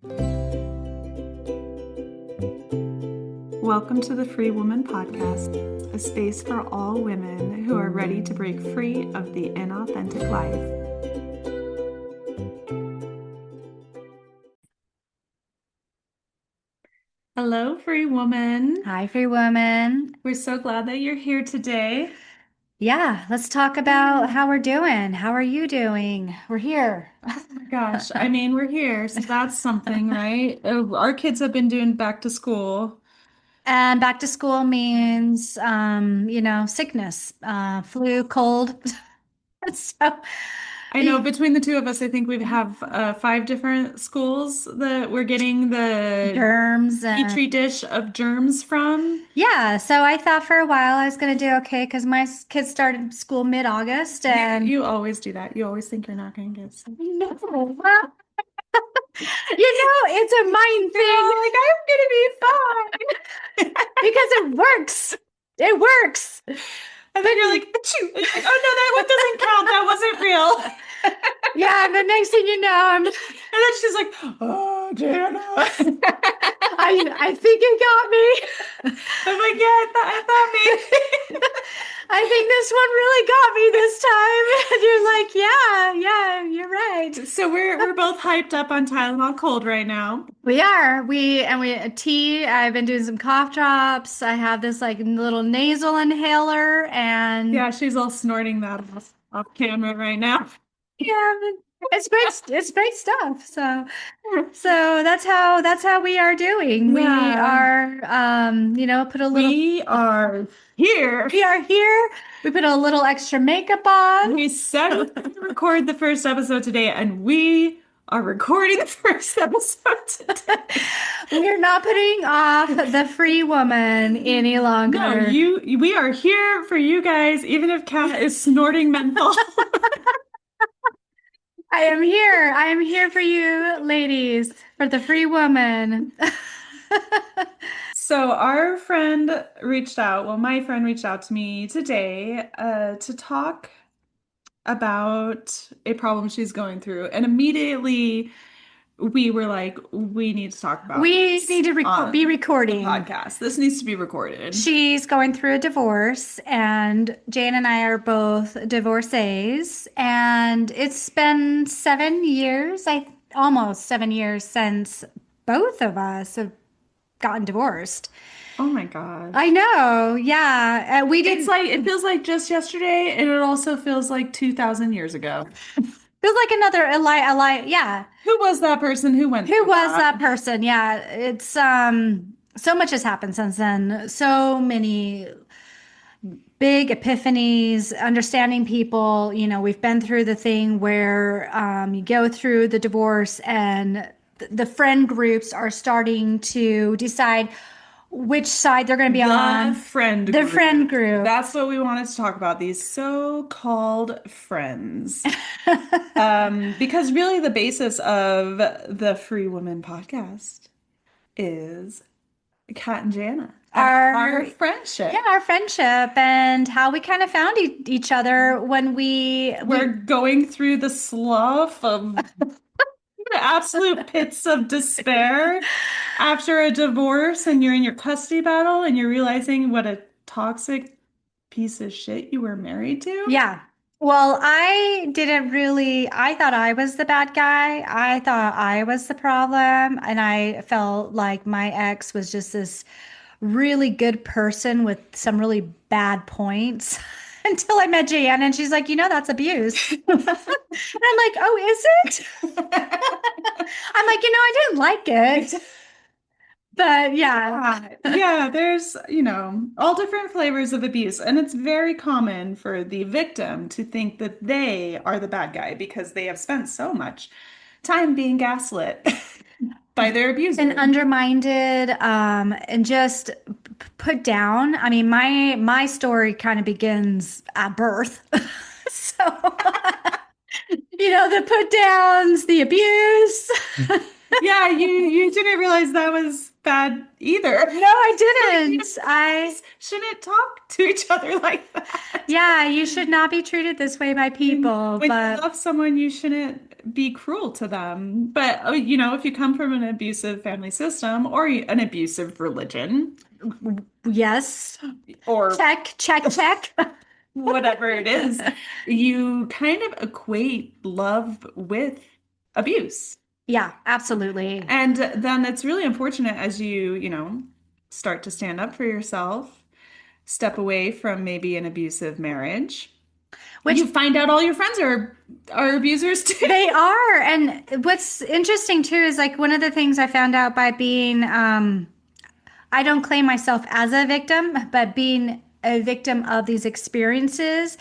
Welcome to the Freewoman Podcast, a space for all women who are ready to break free of the inauthentic life. Hello, Free Woman. Hi, Free Woman. We're so glad that you're here today. Yeah, let's talk about how we're doing. How are you doing? We're here. Oh my gosh, we're here, so that's something, right? Our kids have been doing back to school. And back to school means, sickness, flu, cold. So, I know between the two of us, I think we have 5 different schools that we're getting the germs and petri dish of germs from. yeah. So I thought for a while I was going to do okay because my kids started school mid-August and You always do that. You always think you're not going to get sick. no, well, it's a mind thing. Like, I'm going to be fine. Because it works. It works. And then you're like, achoo. Oh no, that one doesn't count. That wasn't real. Yeah, and the next thing you know, And then she's like, oh, Jana. I think it got me. I'm like, yeah, I thought maybe. I think this one really got me this time. And you're like, yeah, you're right. So we're both hyped up on Tylenol cold right now. We are. We tea. I've been doing some cough drops. I have this like little nasal inhaler and Yeah, she's all snorting that off camera right now. yeah, it's great. It's great stuff. So that's how we are doing. We Yeah. are, put a little. We are here. We are here. We put a little extra makeup on. We said we were going to record the first episode today, and we are recording the first episode today. We're not putting off the Free Woman any longer. No, we are here for you guys, even if Kat is snorting menthol. I am here. I am here for you, ladies, for the Free Woman. So our friend reached out, well, my friend reached out to me today to talk about a problem she's going through. And immediately we were like, we need to talk about We this need to be on the recording. podcast. This needs to be recorded. She's going through a divorce, and Jane and I are both divorcees, and it's been 7 years, almost 7 years since both of us have gotten divorced. Oh my God. I know. Yeah. We did. It's like, it feels like just yesterday, and it also feels like 2,000 years ago. Feels like another yeah. Who was that person who went Who through was that? that person? Yeah. It's so much has happened since then. So many big epiphanies, understanding people. We've been through the thing where you go through the divorce and the friend groups are starting to decide which side they're going to be on. The friend group. That's what we wanted to talk about, these so-called friends. Because really the basis of the Free Woman Podcast is Kat and Jana. Our friendship. Yeah, our friendship and how we kind of found each other when we're going through the slough of the absolute pits of despair after a divorce, and you're in your custody battle and you're realizing what a toxic piece of shit you were married to. Yeah. Well, I thought I was the bad guy. I thought I was the problem. And I felt like my ex was just this really good person with some really bad points until I met Jan and she's like, that's abuse. And I'm like, oh, is it? I'm like, I didn't like it. But yeah, there's, all different flavors of abuse. And it's very common for the victim to think that they are the bad guy because they have spent so much time being gaslit by their abuser. And undermined, and just put down. I mean, my story kind of begins at birth. So, the put downs, the abuse. Yeah, you didn't realize that was bad either. No, I didn't. Abusers shouldn't talk to each other like that. Yeah, you should not be treated this way by people, When you but love someone, you shouldn't be cruel to them. But, if you come from an abusive family system or an abusive religion yes. or Check, check, check. whatever it is, you kind of equate love with abuse. Yeah, absolutely. And then it's really unfortunate as start to stand up for yourself, step away from maybe an abusive marriage. Which You find out all your friends are abusers too. they are. And what's interesting too is like one of the things I found out by being, I don't claim myself as a victim, but being a victim of these experiences,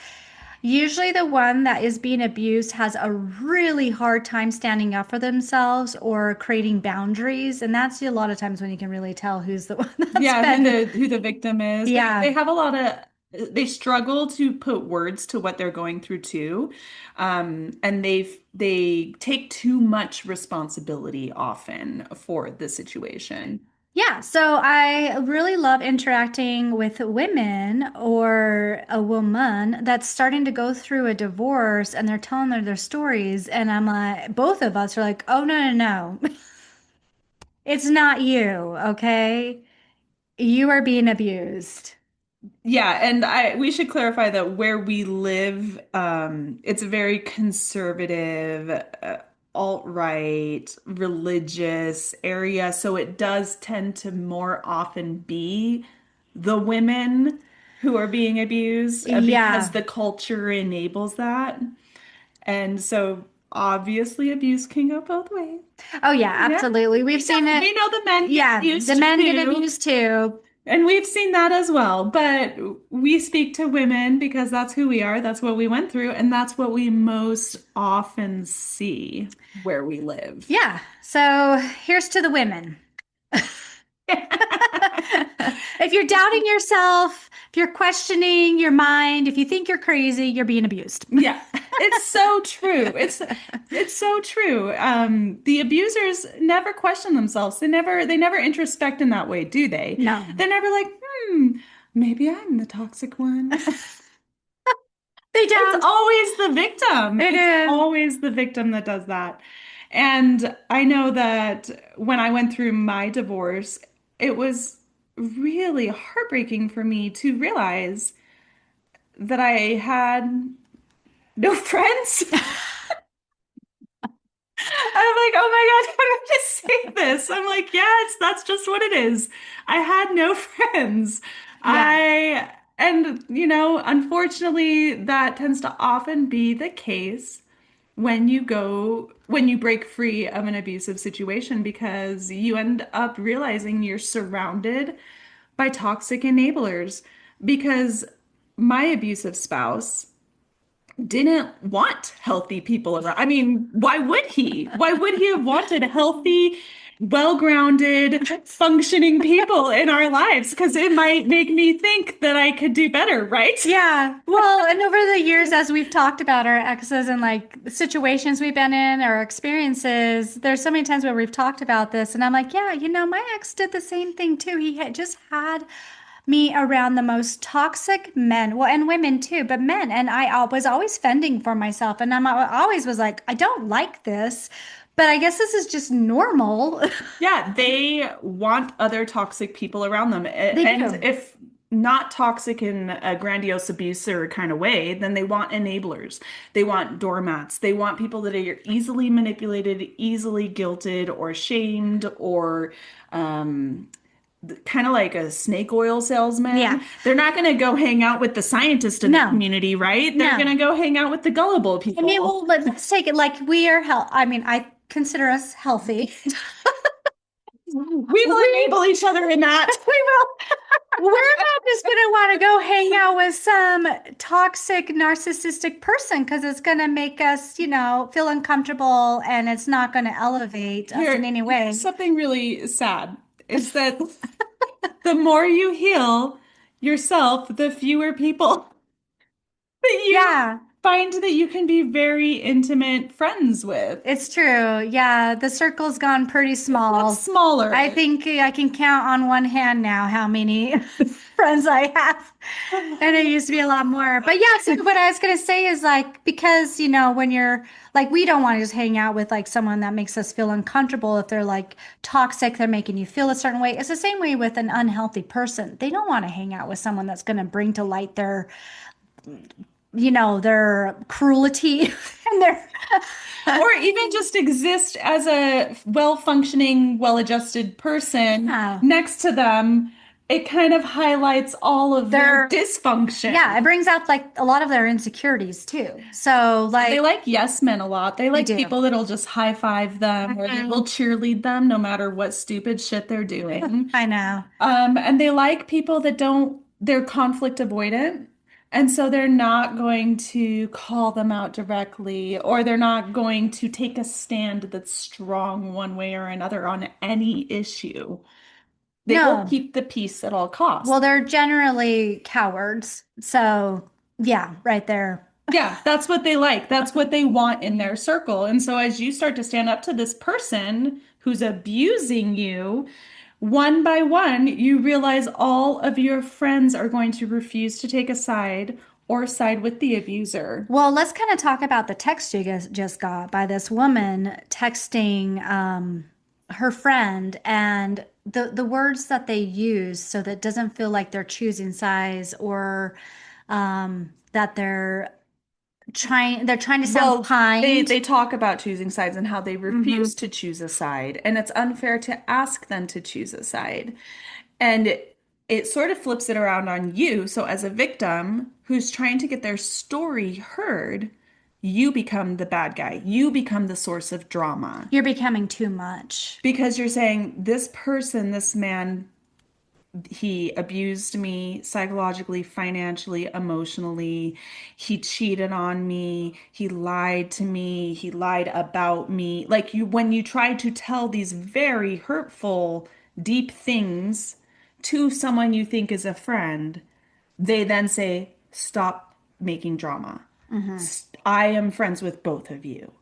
usually the one that is being abused has a really hard time standing up for themselves or creating boundaries. And that's a lot of times when you can really tell who's the one that's Yeah, been. who the victim is. They Yeah. have a lot of they struggle to put words to what they're going through too. And they take too much responsibility often for the situation. Yeah, so I really love interacting with women or a woman that's starting to go through a divorce and they're telling their stories. And I'm like, both of us are like, oh, no, no, no. It's not you, okay? You are being abused. Yeah, and we should clarify that where we live, it's a very conservative, alt-right, religious area, so it does tend to more often be the women who are being abused because Yeah. the culture enables that. And so obviously abuse can go both ways. Oh, yeah, Yeah. absolutely. We've seen it. We know the men get Yeah, the abused men get too. abused too. And we've seen that as well, but we speak to women because that's who we are, that's what we went through, and that's what we most often see where we live. Yeah, so here's to the women. If you're doubting yourself, if you're questioning your mind, if you think you're crazy, you're being abused. Yeah, it's so true. It's so true. The abusers never question themselves. They never introspect in that way, do they? No. They're never like, maybe I'm the toxic one. They It's don't. always the victim. It It's is. always the victim that does that. And I know that when I went through my divorce, it was really heartbreaking for me to realize that I had no friends. I'm like, oh my God, how do I just say this? I'm like, yes, that's just what it is. I had no friends. Yeah. Unfortunately, that tends to often be the case when you break free of an abusive situation because you end up realizing you're surrounded by toxic enablers. Because my abusive spouse didn't want healthy people around. I mean, why would he? Why would he have wanted healthy, well-grounded, functioning people in our lives? Because it might make me think that I could do better, right? Yeah. Well, and over the years, as we've talked about our exes and like the situations we've been in, our experiences, there's so many times where we've talked about this, and I'm like, yeah, my ex did the same thing too. He had just had me around the most toxic men, well, and women too, but men. And I was always fending for myself. And I always was like, I don't like this, but I guess this is just normal. Yeah, they want other toxic people around them. They And do. if not toxic in a grandiose abuser kind of way, then they want enablers. They want doormats. They want people that are easily manipulated, easily guilted or shamed or kind of like a snake oil Yeah. salesman. They're not going to go hang out with the scientist in the No, community, right? They're no. going to go hang out with the gullible I mean, people. well, let's take it like we are I mean, I consider us healthy. We will We enable each other in that. we will. We're not just going to want to go hang out with some toxic, narcissistic person because it's going to make us, feel uncomfortable and it's not going to elevate us in Here, any way. here's something really sad is that the more you heal yourself, the fewer people that you Yeah. find that you can be very intimate friends with. It's true. Yeah, the circle's gone pretty What's small. I smaller? think I can count on one hand now how many friends I have. And it used to be a lot more. But yeah, so what I was going to say is like, because, when you're like, we don't want to just hang out with like someone that makes us feel uncomfortable. If they're like toxic, they're making you feel a certain way. It's the same way with an unhealthy person. They don't want to hang out with someone that's going to bring to light their cruelty and their Or even just exist as a well-functioning, well-adjusted person yeah, next to them. It kind of highlights all of their their dysfunction. yeah, it brings out like a lot of their insecurities too. So They like like yes men a lot. They they like do. people that'll just high five them or they will cheerlead them no matter what stupid shit they're doing. I know. And they like people that they're conflict avoidant. And so they're not going to call them out directly, or they're not going to take a stand that's strong one way or another on any issue. They will No. keep the peace at all costs. Well, they're generally cowards. So, yeah, right there. Yeah, that's what they like. That's what they want in their circle. And so as you start to stand up to this person who's abusing you, one by one, you realize all of your friends are going to refuse to take a side or side with the abuser. Well, let's kind of talk about the text you guys just got by this woman texting her friend and the words that they use so that it doesn't feel like they're choosing sides or that they're trying to sound Well, they kind. they talk about choosing sides and how they Hmm. refuse to choose a side, and it's unfair to ask them to choose a side. And it sort of flips it around on you. So as a victim who's trying to get their story heard, you become the bad guy. You become the source of drama You're becoming too much. because you're saying this person, this man, he abused me psychologically, financially, emotionally. He cheated on me. He lied to me. He lied about me. Like when you try to tell these very hurtful, deep things to someone you think is a friend, they then say, stop making drama. Hmm. I am friends with both of you.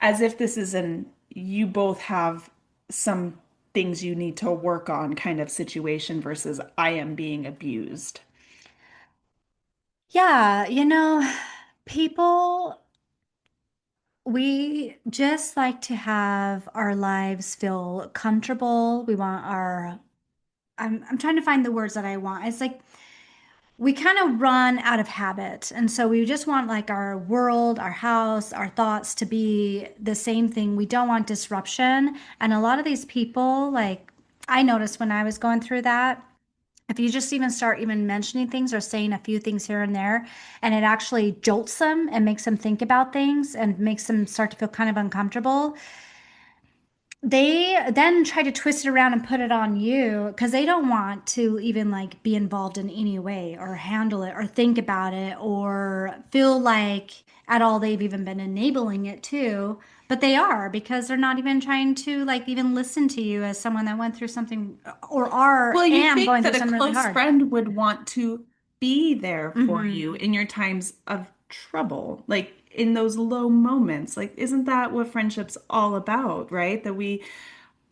As if this is you both have some things you need to work on kind of situation versus I am being abused. Yeah, people, we just like to have our lives feel comfortable. We want I'm trying to find the words that I want. It's like we kind of run out of habit. And so we just want like our world, our house, our thoughts to be the same thing. We don't want disruption. And a lot of these people, like I noticed when I was going through that, if you just even start even mentioning things or saying a few things here and there, and it actually jolts them and makes them think about things and makes them start to feel kind of uncomfortable, they then try to twist it around and put it on you because they don't want to even like be involved in any way or handle it or think about it or feel like at all they've even been enabling it too. But they are because they're not even trying to like even listen to you as someone that went through something or Well, you am think going through that a something really close hard. friend would want to be there for Hmm. you in your times of trouble, like in those low moments. Like, isn't that what friendship's all about, right? That we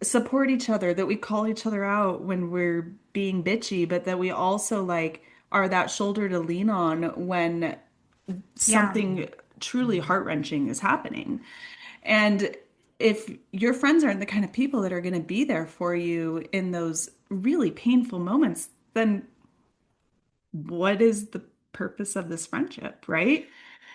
support each other, that we call each other out when we're being bitchy, but that we also like are that shoulder to lean on when Yeah. something truly heart-wrenching is happening. And if your friends aren't the kind of people that are going to be there for you in those really painful moments, then what is the purpose of this friendship, right?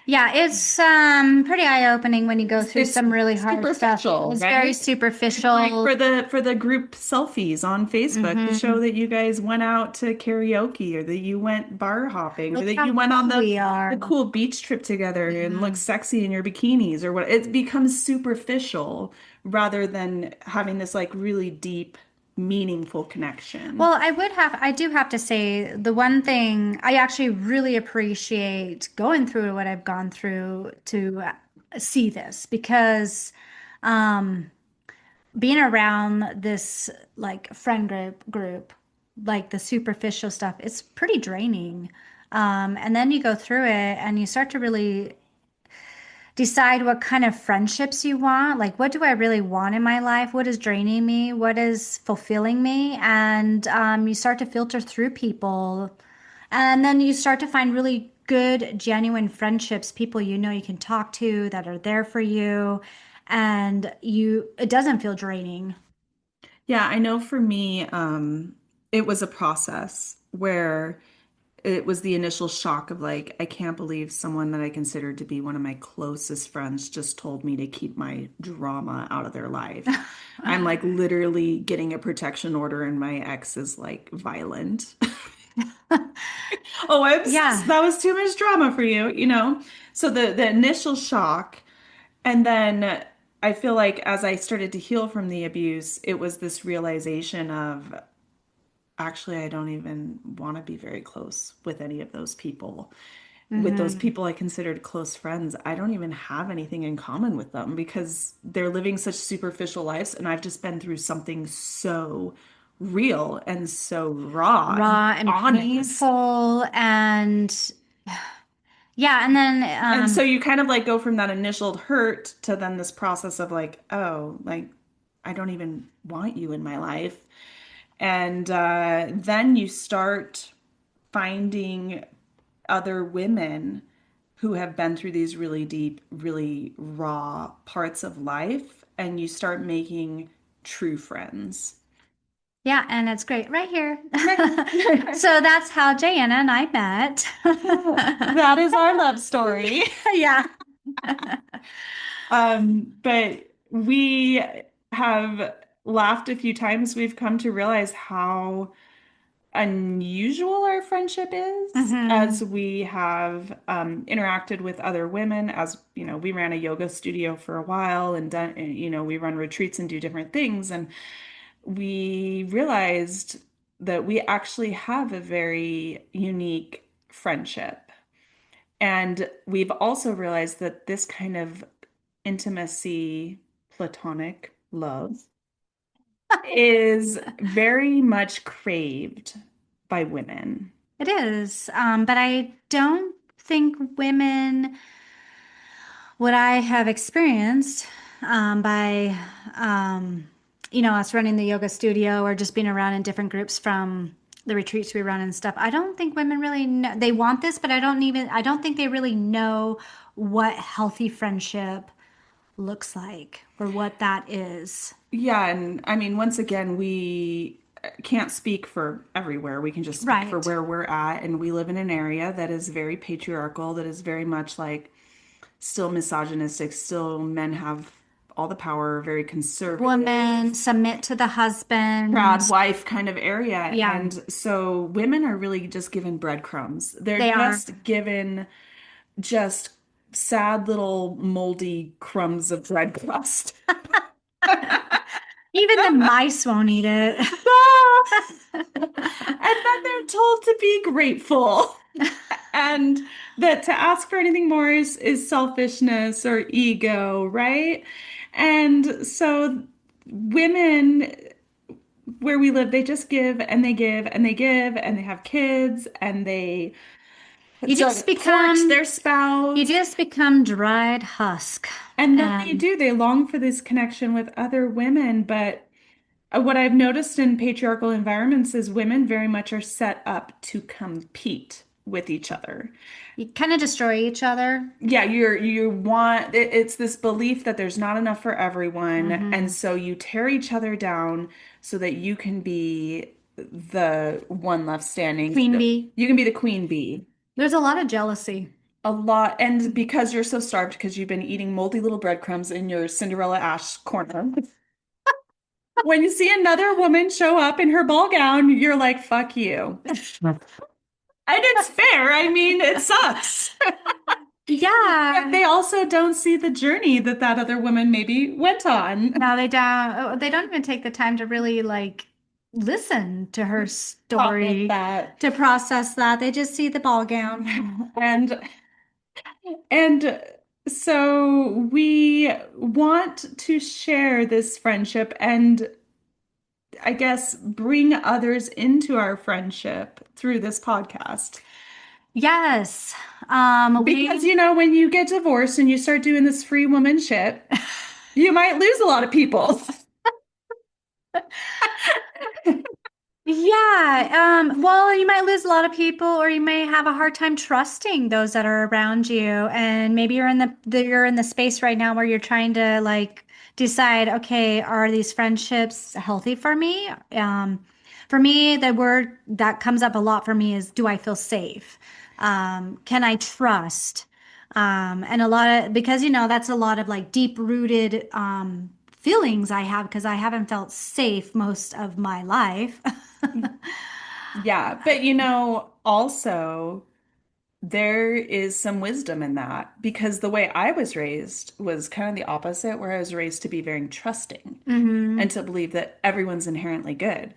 Yeah, it's pretty eye-opening when you go through It's some really hard stuff. superficial, It's very right? Like superficial. for the group selfies on Facebook to show Hmm. that you guys went out to karaoke or that you went bar hopping or Look that how you went on cool we are. the cool beach trip together and look Mhm. sexy in your bikinis or what. It becomes superficial rather than having this like really deep, meaningful connection. Well, I do have to say the one thing I actually really appreciate going through what I've gone through to see this because um, being around this like friend group, like the superficial stuff, it's pretty draining. And then you go through it and you start to really decide what kind of friendships you want. Like, what do I really want in my life? What is draining me? What is fulfilling me? And you start to filter through people. And then you start to find really good, genuine friendships, people you know you can talk to that are there for you. And it doesn't feel draining. Yeah, I know for me, it was a process where it was the initial shock of like, I can't believe someone that I considered to be one of my closest friends just told me to keep my drama out of their life. I'm like literally getting a protection order, and my ex is like violent. Oh, Yeah. that was too much drama for you, you know? So the initial shock, and then I feel like as I started to heal from the abuse, it was this realization of actually, I don't even want to be very close with any of those people. With those Hmm. people I considered close friends, I don't even have anything in common with them because they're living such superficial lives, and I've just been through something so real and so raw and Raw and honest. painful. And yeah. And then, And so you kind of like go from that initial hurt to then this process of like, oh, like I don't even want you in my life. And then you start finding other women who have been through these really deep, really raw parts of life, and you start making true friends. yeah, and it's great right here. Right. So that's how Jana and I met. That is our love story. Yeah. But we have laughed a few times. We've come to realize how unusual our friendship is as Hmm. we have interacted with other women. As you know, we ran a yoga studio for a while and done, you know, we run retreats and do different things. And we realized that we actually have a very unique friendship. And we've also realized that this kind of intimacy, platonic love, is very much craved by women. It is. But I don't think women, what I have experienced by, um, us running the yoga studio or just being around in different groups from the retreats we run and stuff, I don't think women really know. They want this, but I don't think they really know what healthy friendship looks like or what that is. Yeah, and I mean, once again, we can't speak for everywhere. We can just speak for Right. where we're at. And we live in an area that is very patriarchal, that is very much like still misogynistic, still men have all the power, very Women conservative, submit to the proud husband. wife kind of area. Yeah, And so women are really just given breadcrumbs. They're they are. just given just sad little moldy crumbs of bread crust. Even the mice won't eat it. And then they're told to be grateful and that to ask for anything more is selfishness or ego, right? And so women where we live, they just give and they give and they give and they have kids and they You just court become their you spouse. just become dried husk. And then And they long for this connection with other women. But what I've noticed in patriarchal environments is women very much are set up to compete with each other. you kind of destroy each other. Yeah, you want it's this belief that there's not enough for everyone, and Hmm. so you tear each other down so that you can be the one left standing. Queen bee. You can be the queen bee. There's a lot of jealousy. A lot, and because you're so starved because you've been eating moldy little breadcrumbs in your Cinderella Ash corner. When you see another woman show up in her ball gown, you're like, fuck you. And it's fair. I mean, it sucks. But Yeah. they also don't see the journey that that other woman maybe went on. No, they don't. They don't even take the time to really like listen to her Process story that. to process that. They just see the ball gown. And and so we want to share this friendship and I guess bring others into our friendship through this podcast. Yes. Because, when you get divorced and you start doing this free woman shit, you might lose a lot of people. Yeah, well, you might lose a lot of people, or you may have a hard time trusting those that are around you. And maybe you're in the space right now where you're trying to like decide, okay, are these friendships healthy for me? For me, the word that comes up a lot for me is, do I feel safe? Can I trust? And a lot of, because that's a lot of like deep rooted feelings I have because I haven't felt safe most of my life. Yeah, but also there is some wisdom in that because the way I was raised was kind of the opposite, where I was raised to be very trusting Hmm. and to believe that everyone's inherently good.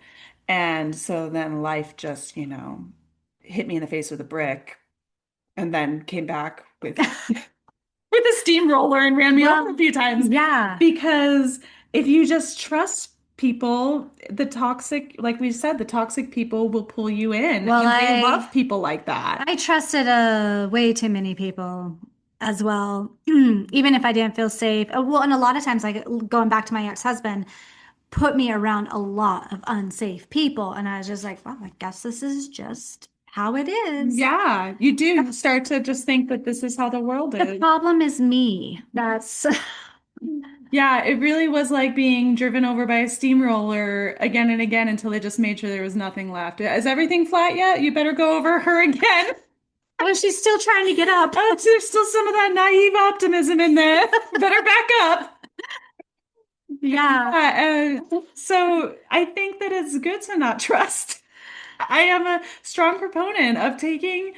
And so then life just, hit me in the face with a brick and then came back with a steamroller and ran me over a Well, few times yeah. because if you just trust people, like we said, the toxic people will pull you in Well, and they I love people like that. I trusted way too many people as well, even if I didn't feel safe. Well, and a lot of times, like going back to my ex-husband, put me around a lot of unsafe people, and I was just like, well, I guess this is just how it is. Yeah, you do. You start to just think that this is how the world The is. problem is me. That's Yeah, it really was like being driven over by a steamroller again and again until they just made sure there was nothing left. Is everything flat yet? You better go over her again. oh, she's still trying to get up. There's still some of that naive optimism in there. Better back up. Yeah, So I think that it's good to not trust. I am a strong proponent of taking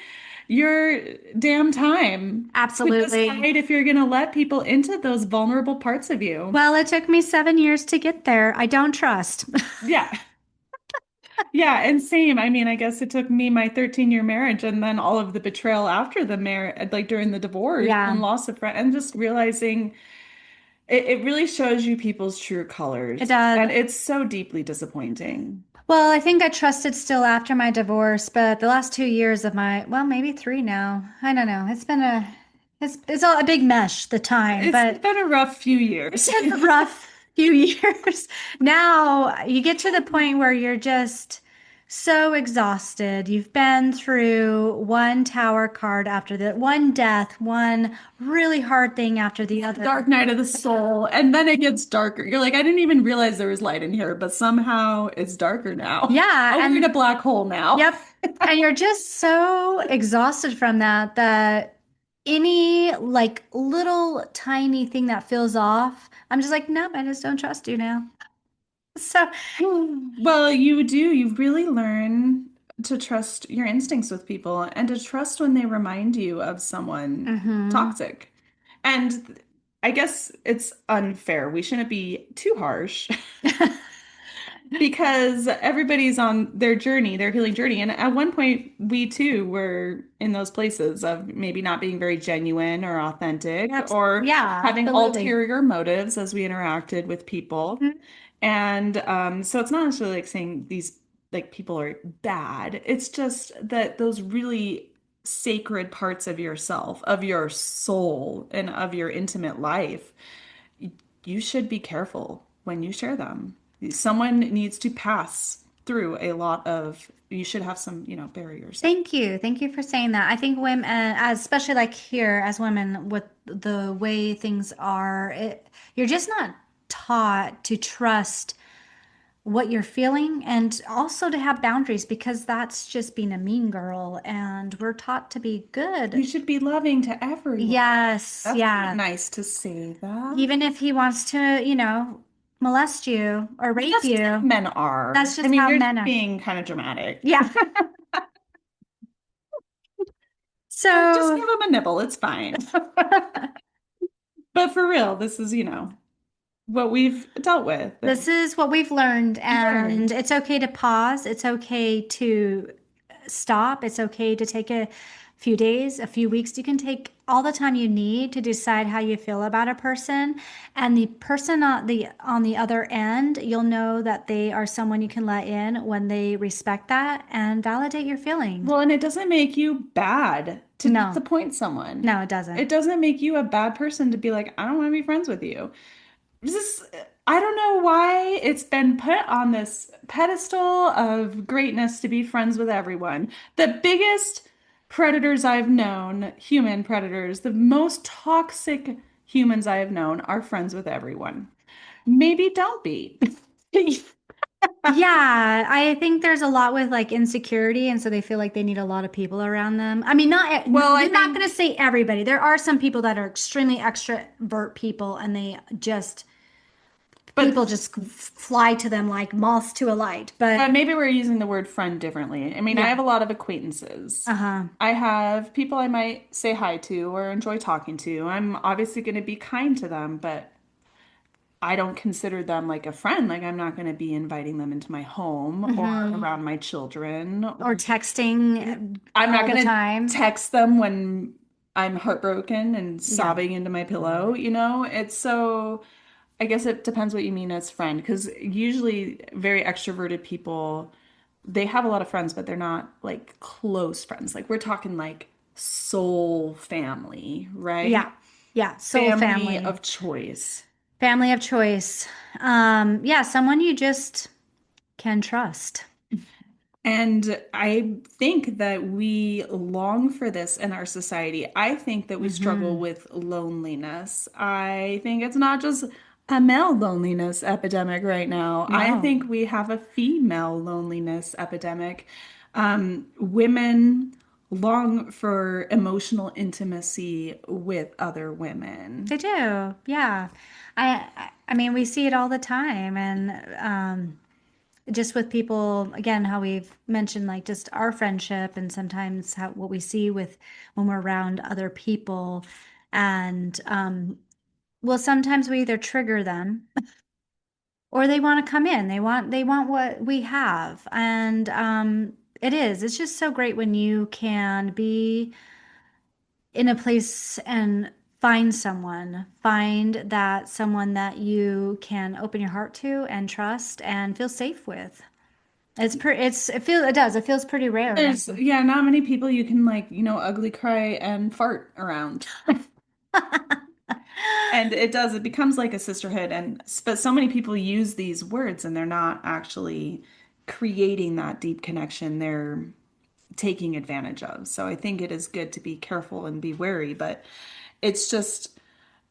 your damn time to absolutely. decide if you're going to let people into those vulnerable parts of you. Well, it took me 7 years to get there. I don't trust. Yeah. Yeah, and same. I mean, I guess it took me my 13-year marriage and then all of the betrayal after the marriage, like during the divorce and Yeah, loss of friend, and just realizing it really shows you people's true it colors. does. And it's so deeply disappointing. Well, I think I trusted still after my divorce, but the last 2 years of well, maybe three now. I don't know. It's all a big mesh, the time, It's but been a rough few it's years. been a rough few years. Now you get to the point where you're just so exhausted. You've been through one tower card after the one death, one really hard thing after the other. Dark night of the soul, and then it gets darker. You're like, I didn't even realize there was light in here, but somehow it's darker now. Yeah, Oh, we're in a and black hole now. yep. And you're just so exhausted from that any like little tiny thing that feels off, I'm just like, nope, I just don't trust you now. So, Well, you do. You really learn to trust your instincts with people and to trust when they remind you of someone mhm. toxic. And I guess it's unfair. We shouldn't be too harsh because everybody's on their journey, their healing journey. And at one point, we too were in those places of maybe not being very genuine or authentic or Yeah, having absolutely. ulterior motives as we interacted with people. Mhm. And so it's not necessarily like saying these like people are bad. It's just that those really sacred parts of yourself, of your soul, and of your intimate life, you should be careful when you share them. Someone needs to pass through a lot of, you should have some, barriers. Thank you. Thank you for saying that. I think women, especially like here as women, with the way things are, you're just not taught to trust what you're feeling and also to have boundaries because that's just being a mean girl and we're taught to be You good. should be loving to everyone. Yes, That's not yeah. nice to say that. Even if he wants to, molest you or rape That's just how you, men are. that's I just mean, how you're men just are. being kind of dramatic. Yeah. Just So give him a nibble. It's fine. But for real, this is, what we've dealt with this and is what we've learned, and learned. it's okay to pause. It's okay to stop. It's okay to take a few days, a few weeks. You can take all the time you need to decide how you feel about a person. And the person on the other end, you'll know that they are someone you can let in when they respect that and validate your feelings. Well, and it doesn't make you bad to No, disappoint someone. no, it doesn't. It doesn't make you a bad person to be like, I don't want to be friends with you. This is, I don't know why it's been put on this pedestal of greatness to be friends with everyone. The biggest predators I've known, human predators, the most toxic humans I have known are friends with everyone. Maybe don't be. Yeah, I think there's a lot with like insecurity, and so they feel like they need a lot of people around them. I mean, Well, I you're not going to think, say everybody. There are some people that are extremely extrovert people, and but people just fly to them like moths to a light. But maybe we're using the word friend differently. I mean, I yeah, have a lot of acquaintances. uh-huh. I have people I might say hi to or enjoy talking to. I'm obviously going to be kind to them, but I don't consider them like a friend. Like, I'm not going to be inviting them into my home or Hmm. around my children. Or texting I'm not all the going to time. text them when I'm heartbroken and Yeah. sobbing into my pillow, you know? It's so, I guess it depends what you mean as friend, because usually very extroverted people, they have a lot of friends, but they're not like close friends. Like, we're talking like soul family, right? Yeah. Yeah. Soul Family family. of choice. Family of choice. Yeah, someone you just can trust. And I think that we long for this in our society. I think that we struggle Hmm. with loneliness. I think it's not just a male loneliness epidemic right now. I No. think we have a female loneliness epidemic. Women long for emotional intimacy with other women. They do. Yeah. I mean, we see it all the time, and just with people, again, how we've mentioned like just our friendship, and sometimes how what we see with when we're around other people, and well, sometimes we either trigger them or they want to come in. They want what we have, and it's just so great when you can be in a place and find that someone that you can open your heart to and trust and feel safe with. It feels pretty rare. There's, yeah, not many people you can like, ugly cry and fart around. And it does, it becomes like a sisterhood. And but so many people use these words and they're not actually creating that deep connection. They're taking advantage of. So I think it is good to be careful and be wary, but it's just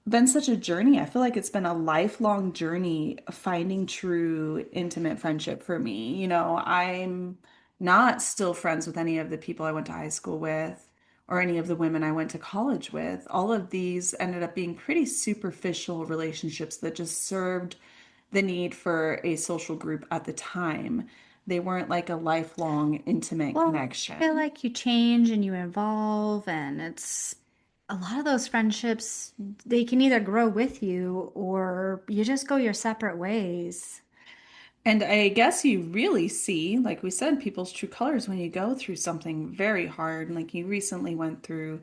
been such a journey. I feel like it's been a lifelong journey finding true intimate friendship for me. I'm not still friends with any of the people I went to high school with or any of the women I went to college with. All of these ended up being pretty superficial relationships that just served the need for a social group at the time. They weren't like a lifelong intimate Well, I feel connection. like you change and you evolve, and it's a lot of those friendships, they can either grow with you or you just go your separate ways. And I guess you really see, like we said, people's true colors when you go through something very hard. Like you recently went through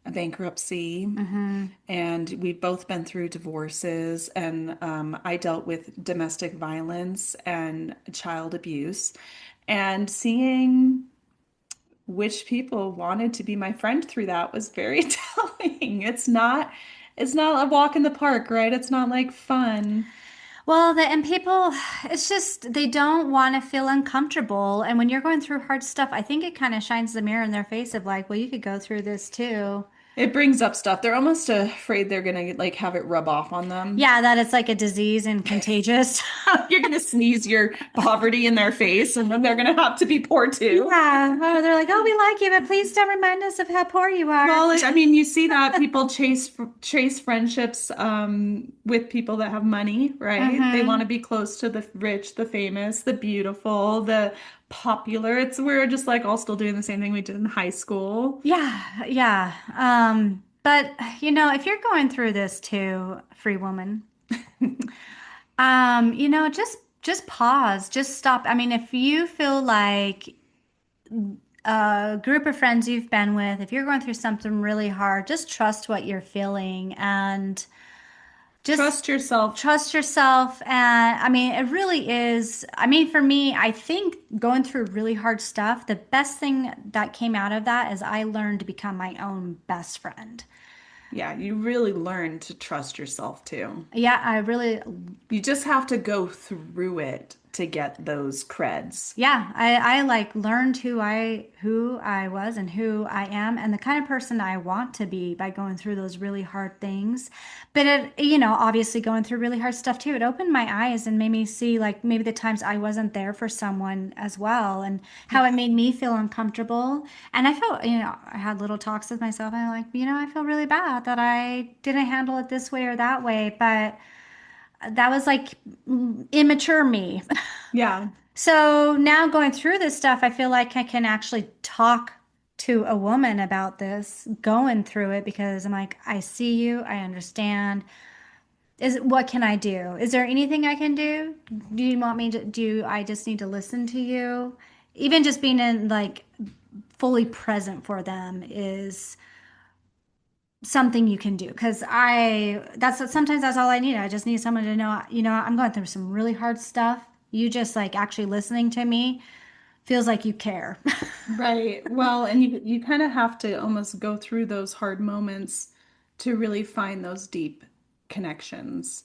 a bankruptcy, Hmm. and we've both been through divorces. And I dealt with domestic violence and child abuse. And seeing which people wanted to be my friend through that was very telling. It's not a walk in the park, right? It's not like fun. Well, and people, it's just they don't want to feel uncomfortable. And when you're going through hard stuff, I think it kind of shines the mirror in their face of like, well, you could go through this too. It brings up stuff. They're almost afraid they're gonna like have it rub off on them. Yeah, that it's like a disease and contagious. You're gonna sneeze your poverty in their face, and then they're gonna have to be poor too. Yeah. Oh, they're like, oh, we like you, but please don't remind us of how poor you are. Well, I mean, you see that people chase friendships with people that have money, right? They want Mm-hmm. to be close to the rich, the famous, the beautiful, the popular. We're just like all still doing the same thing we did in high school. Yeah, yeah. But if you're going through this too, free woman, just pause, just stop. I mean, if you feel like a group of friends you've been with, if you're going through something really hard, just trust what you're feeling and Just Trust yourself. trust yourself. And I mean, it really is. I mean, for me, I think going through really hard stuff, the best thing that came out of that is I learned to become my own best friend. Yeah, you really learn to trust yourself too. Yeah, I really, You just have to go through it to get those creds. yeah, I like learned who I was and who I am and the kind of person I want to be by going through those really hard things. But obviously going through really hard stuff too, it opened my eyes and made me see like maybe the times I wasn't there for someone as well and how it made me feel uncomfortable. And I felt, I had little talks with myself and I'm like, I feel really bad that I didn't handle it this way or that way, but that was like immature me. Yeah. So now going through this stuff, I feel like I can actually talk to a woman about this, going through it because I'm like, I see you, I understand. What can I do? Is there anything I can do? Do you want me to do I just need to listen to you? Even just being in like fully present for them is something you can do because sometimes that's all I need. I just need someone to know, I'm going through some really hard stuff. You just like actually listening to me feels like you care. Right. Well, and you kind of have to almost go through those hard moments to really find those deep connections.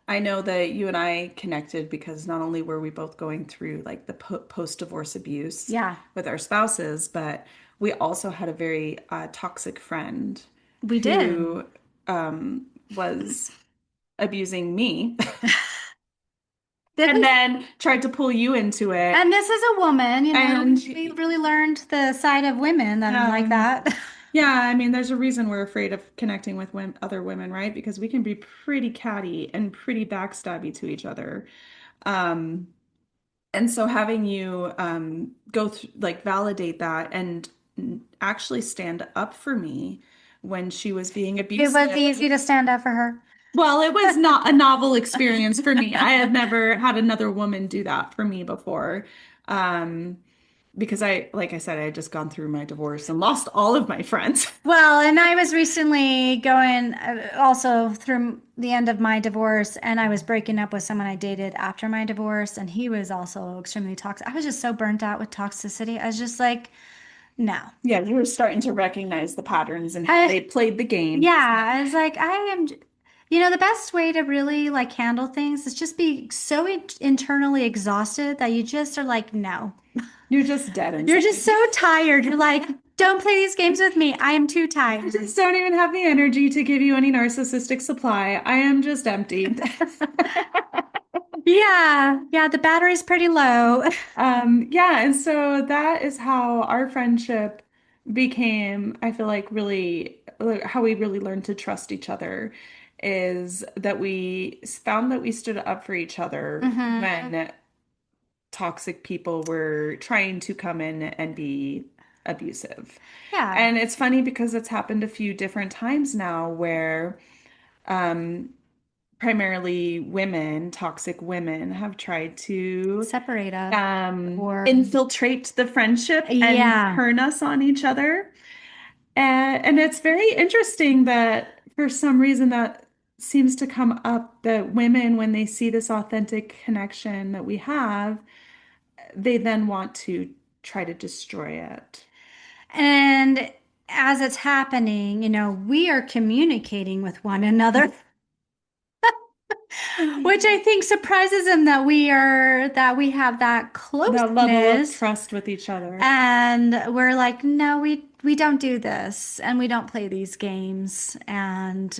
I know that you and I connected because not only were we both going through like the post-divorce abuse Yeah, with our spouses, but we also had a very toxic friend we did. who was abusing me This and is, then tried to pull you into it. and this is a woman, And we really learned the side of women that are like yeah, that. yeah, I mean, there's a reason we're afraid of connecting with other women, right? Because we can be pretty catty and pretty backstabby to each other. Um, and so having you go through, like, validate that and actually stand up for me when she was being It was abusive. easy to stand up for her. Well, it was not a novel experience for me. I had never had another woman do that for me before. Um, because like I said, I had just gone through my divorce and lost all of my friends. Well, and I was recently going also through the end of my divorce, and I was breaking up with someone I dated after my divorce, and he was also extremely toxic. I was just so burnt out with toxicity. I was just like, no. Yeah, you were starting to recognize the patterns and how I, they played the game. yeah, I was like, the best way to really like handle things is just be so internally exhausted that you just are like, no. You're just dead You're just inside. so tired. You're like, don't play these games with me. I am too I tired. just don't even have the energy to give you any narcissistic supply. I am just empty. Yeah, yeah, the battery's pretty low. Yeah, and so that is how our friendship became, I feel like really how we really learned to trust each other is that we found that we stood up for each other Hmm. when toxic people were trying to come in and be abusive. Yeah, And it's funny because it's happened a few different times now where primarily women, toxic women, have tried to separate us or infiltrate the friendship and yeah. turn us on each other. And it's very interesting that for some reason that seems to come up that women, when they see this authentic connection that we have, they then want to try to destroy it. And as it's happening, we are communicating with one another, which I think surprises them that we have that That level of closeness. trust with each other. And we're like, no, we don't do this, and we don't play these games. And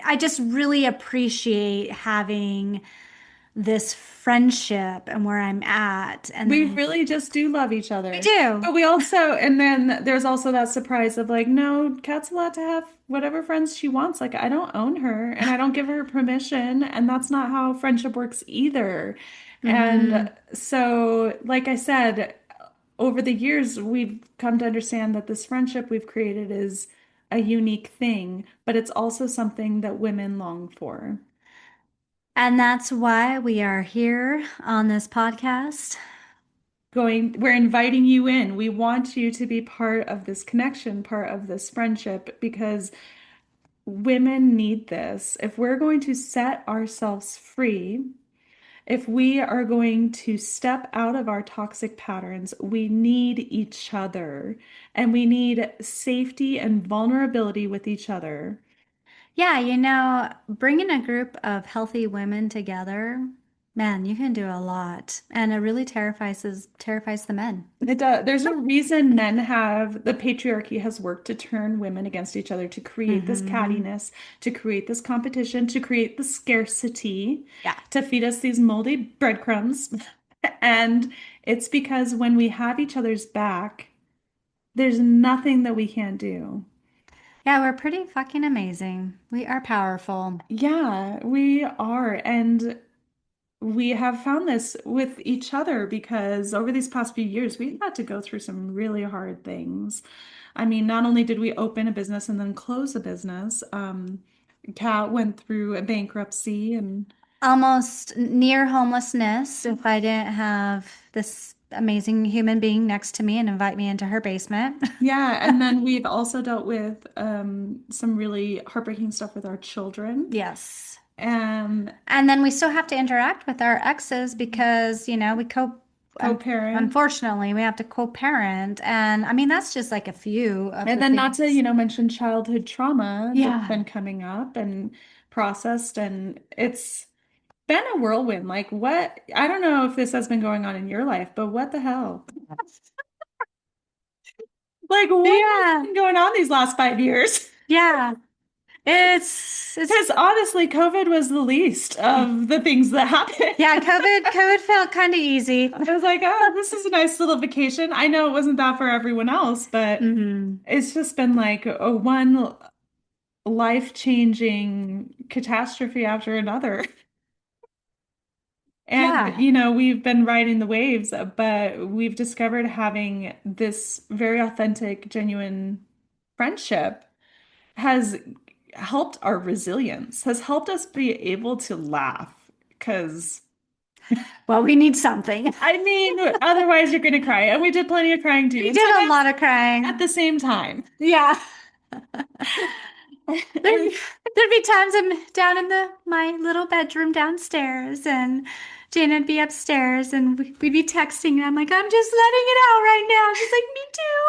I just really appreciate having this friendship and where I'm at. And We then really just do love each we other. do. But we also, and then there's also that surprise of like, no, Kat's allowed to have whatever friends she wants. Like, I don't own her and I don't give her permission. And that's not how friendship works either. And Hmm. so, like I said, over the years, we've come to understand that this friendship we've created is a unique thing, but it's also something that women long for. And that's why we are here on this podcast. We're inviting you in. We want you to be part of this connection, part of this friendship, because women need this. If we're going to set ourselves free, if we are going to step out of our toxic patterns, we need each other and we need safety and vulnerability with each other. Yeah, bringing a group of healthy women together, man, you can do a lot. And it really terrifies the men. It does. There's a reason the patriarchy has worked to turn women against each other, to create this Hmm. cattiness, to create this competition, to create the scarcity, Yeah. to feed us these moldy breadcrumbs. And it's because when we have each other's back, there's nothing that we can't do. Yeah, we're pretty fucking amazing. We are powerful. Yeah, we are. And we have found this with each other because over these past few years, we've had to go through some really hard things. I mean, not only did we open a business and then close a business, Kat went through a bankruptcy and Almost near homelessness if I didn't have this amazing human being next to me and invite me into her basement. yeah, and then we've also dealt with some really heartbreaking stuff with our children. Yes. And And then we still have to interact with our exes because, co-parent. unfortunately, we have to co-parent. And I mean, that's just like a few of And the then not to, things. mention childhood trauma that's Yeah. been coming up and processed. And it's been a whirlwind. Like, what? I don't know if this has been going on in your life, but what the hell? Like, what has Yeah. been going on these last 5 years? Yeah. It's Because honestly, COVID was the least of the things that happened. yeah, COVID felt kind of easy. I was like, oh, this is a nice little vacation. I know it wasn't that for everyone else, but Hmm. it's just been like a one life-changing catastrophe after another. And, Yeah. we've been riding the waves, but we've discovered having this very authentic, genuine friendship has helped our resilience, has helped us be able to laugh. Because, Well, we need something. I mean, otherwise you're going to cry. And we did plenty of crying too. We And did a sometimes lot of at crying. the same time. Yeah. There'd, And there'd be times I'm down in my little bedroom downstairs and Jana'd be upstairs and we'd be texting and I'm like, I'm just letting it out right now. She's like, me too.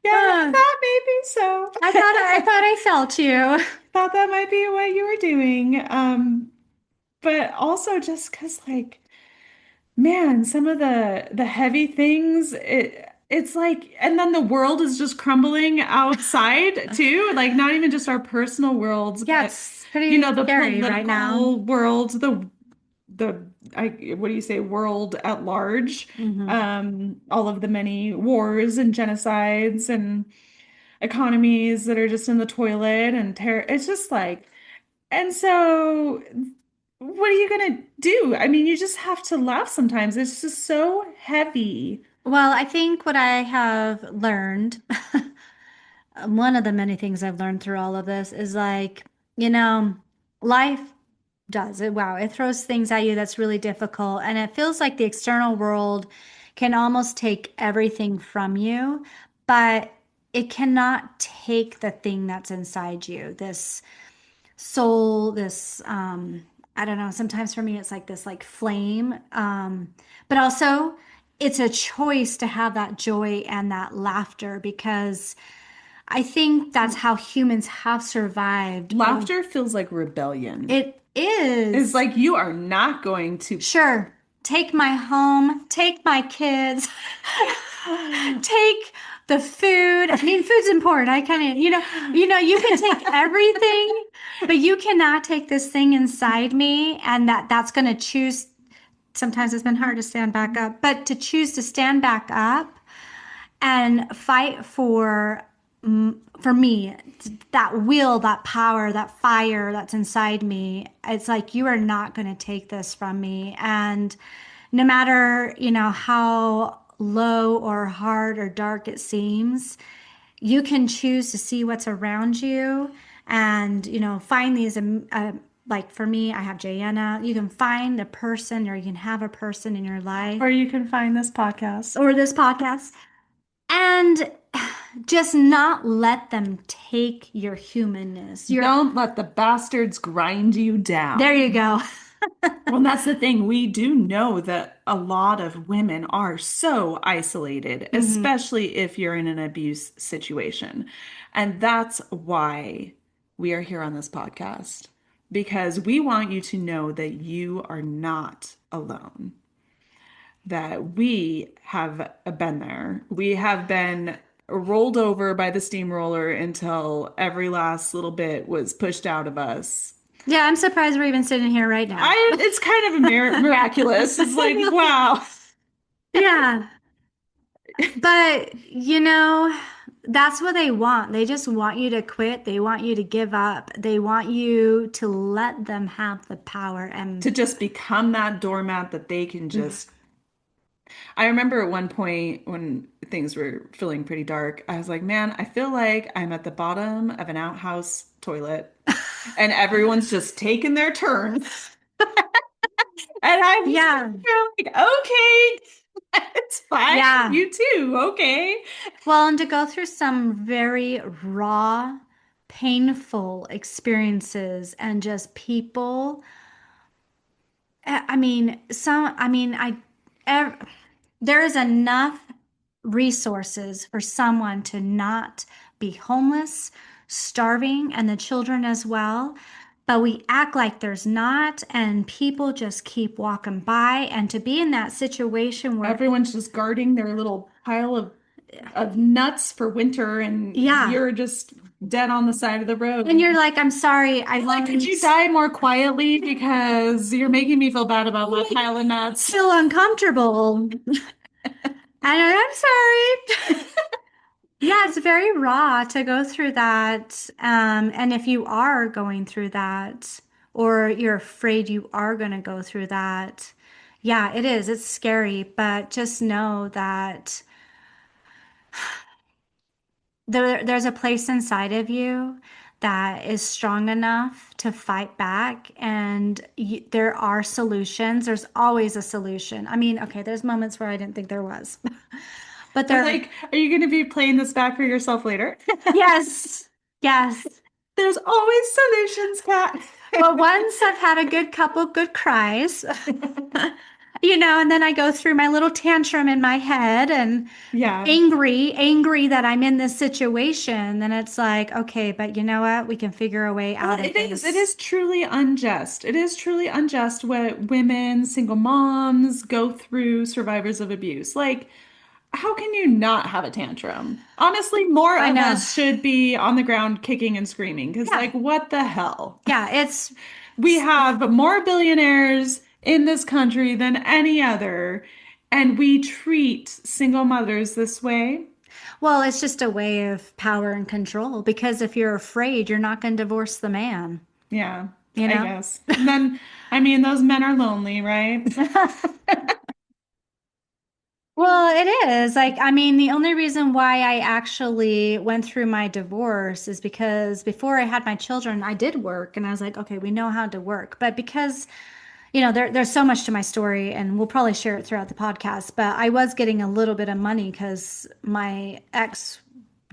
yeah, I Uh, thought maybe so. I thought I felt you. Thought that might be what you were doing. But also just because like man, some of the heavy things, it's like, and then the world is just crumbling outside too. Like not even just our personal worlds, Yeah, but it's pretty the scary right now. political world, the what do you say, world at large. Hmm. All of the many wars and genocides and economies that are just in the toilet and terror. It's just like, and so what are you gonna do? I mean, you just have to laugh sometimes. It's just so heavy. Well, I think what I have learned, one of the many things I've learned through all of this is like, you know, life does it. Wow, it throws things at you that's really difficult. And it feels like the external world can almost take everything from you, but it cannot take the thing that's inside you, this soul, this I don't know, sometimes for me it's like this like flame. But also it's a choice to have that joy and that laughter because I think that's how humans have survived. Laughter feels like rebellion. It It's is. like you are not going to. Sure, take my home, take my kids, take the food. I mean, food's important. I kind of, you can take everything, but you cannot take this thing inside me and that's going to choose. Sometimes it's been hard to stand back up, but to choose to stand back up and fight for me, that will, that power, that fire that's inside me. It's like you are not going to take this from me. And no matter, how low or hard or dark it seems, you can choose to see what's around you and, find these like for me, I have Jayena. You can find a person or you can have a person in your life Or you can find this podcast. or this podcast and just not let them take your humanness. Don't let the bastards grind you There down. you go. Well, that's the thing. We do know that a lot of women are so isolated, Mhm. especially if you're in an abuse situation. And that's why we are here on this podcast, because we want you to know that you are not alone, that we have been there. We have been rolled over by the steamroller until every last little bit was pushed out of us. Yeah, I'm surprised we're even sitting here right now. It's kind of a miraculous. It's like, wow. Yeah. But, that's what they want. They just want you to quit. They want you to give up. They want you to let them have the power. And To just become that doormat that they can just. I remember at one point when things were feeling pretty dark, I was like, man, I feel like I'm at the bottom of an outhouse toilet and everyone's just taking their turn. And I'm just yeah, like, okay, it's fine. yeah. You too. Okay. Well, and to go through some very raw, painful experiences and just people. I mean, ev there is enough resources for someone to not be homeless, starving, and the children as well. But we act like there's not, and people just keep walking by. And to be in that situation where, Everyone's just guarding their little pile of nuts for winter, and yeah, you're just dead on the side of the road. and you're like, I'm sorry, I Like, could you won't die more quietly because you're making me feel bad about my pile of nuts? feel uncomfortable. And I'm sorry. Yeah, it's very raw to go through that. And if you are going through that, or you're afraid you are going to go through that, yeah, it is. It's scary, but just know that there's a place inside of you that is strong enough to fight back, and there are solutions. There's always a solution. I mean, okay, there's moments where I didn't think there was, but I'm there, like, are you going to be playing this back for yourself later? yes, yes. There's always solutions, Kat. Well, once I've had a good couple good cries, and then I go through my little tantrum in my head and Yeah. angry that I'm in this situation. Then it's like, okay, but you know what? We can figure a way Well, out of it is. It this. is truly unjust. It is truly unjust what women, single moms go through, survivors of abuse. Like, how can you not have a tantrum? Honestly, more I of know. us should be on the ground kicking and screaming because, Yeah. like, what the hell? Yeah. It's, We have more billionaires in this country than any other, and we treat single mothers this way. well, it's just a way of power and control because if you're afraid, you're not going to divorce the man, Yeah, you I know? guess. And then, I mean, those men are lonely, right? Well, it is. Like, I mean, the only reason why I actually went through my divorce is because before I had my children, I did work and I was like, okay, we know how to work. But because, there's so much to my story and we'll probably share it throughout the podcast, but I was getting a little bit of money because my ex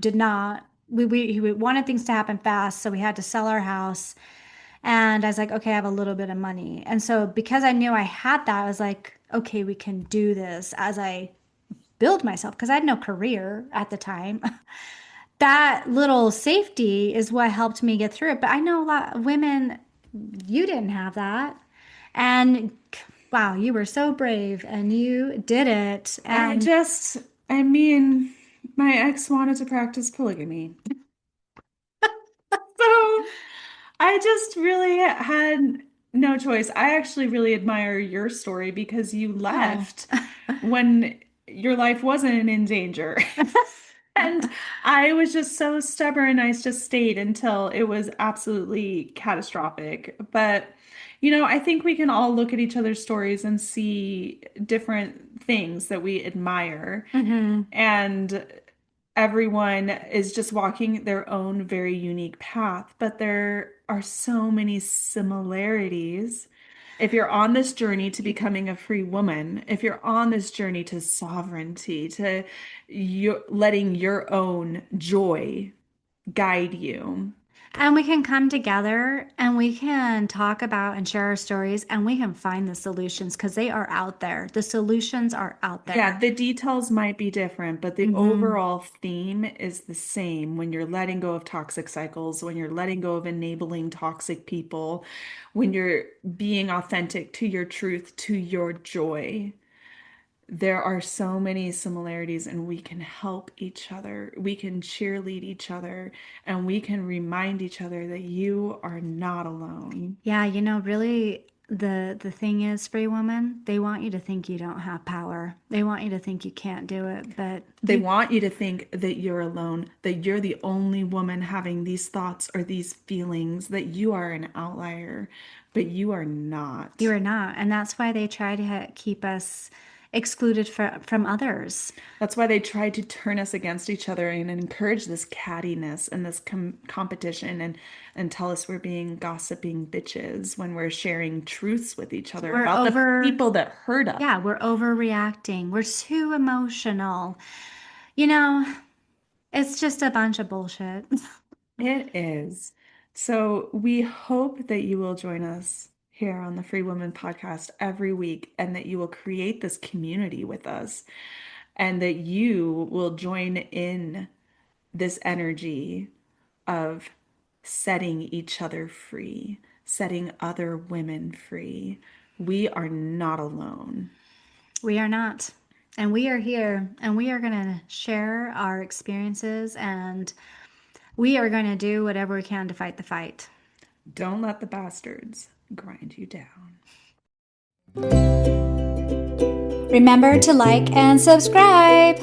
did not, he wanted things to happen fast. So we had to sell our house. And I was like, okay, I have a little bit of money. And so because I knew I had that, I was like, okay, we can do this as I build myself because I had no career at the time. That little safety is what helped me get through it. But I know a lot of women, you didn't have that. And wow, you were so brave and you did it. I And just, I mean, my ex wanted to practice polygamy. So I just really had no choice. I actually really admire your story because you oh, left when your life wasn't in danger. And I was just so stubborn. I just stayed until it was absolutely catastrophic. But, I think we can all look at each other's stories and see different things that we admire. hmm. And everyone is just walking their own very unique path, but there are so many similarities. If you're on this journey to becoming a free woman, if you're on this journey to sovereignty, to letting your own joy guide you. And we can come together and we can talk about and share our stories and we can find the solutions because they are out there. The solutions are out Yeah, there. the details might be different, but the Hmm. overall theme is the same when you're letting go of toxic cycles, when you're letting go of enabling toxic people, when you're being authentic to your truth, to your joy. There are so many similarities, and we can help each other. We can cheerlead each other, and we can remind each other that you are not alone. Yeah, really the thing is, free woman, they want you to think you don't have power. They want you to think you can't do it, but They want you to think that you're alone, that you're the only woman having these thoughts or these feelings, that you are an outlier, but you are you not. are not. And that's why they try to keep us excluded from others. That's why they try to turn us against each other and encourage this cattiness and this competition and tell us we're being gossiping bitches when we're sharing truths with each other We're about the over, people that hurt us. yeah, we're overreacting. We're too emotional. You know, it's just a bunch of bullshit. It is. So we hope that you will join us here on the Free Women Podcast every week and that you will create this community with us and that you will join in this energy of setting each other free, setting other women free. We are not alone. We are not. And we are here and we are going to share our experiences and we are going to do whatever we can to fight the fight. Don't let the bastards grind you down. Remember to like and subscribe.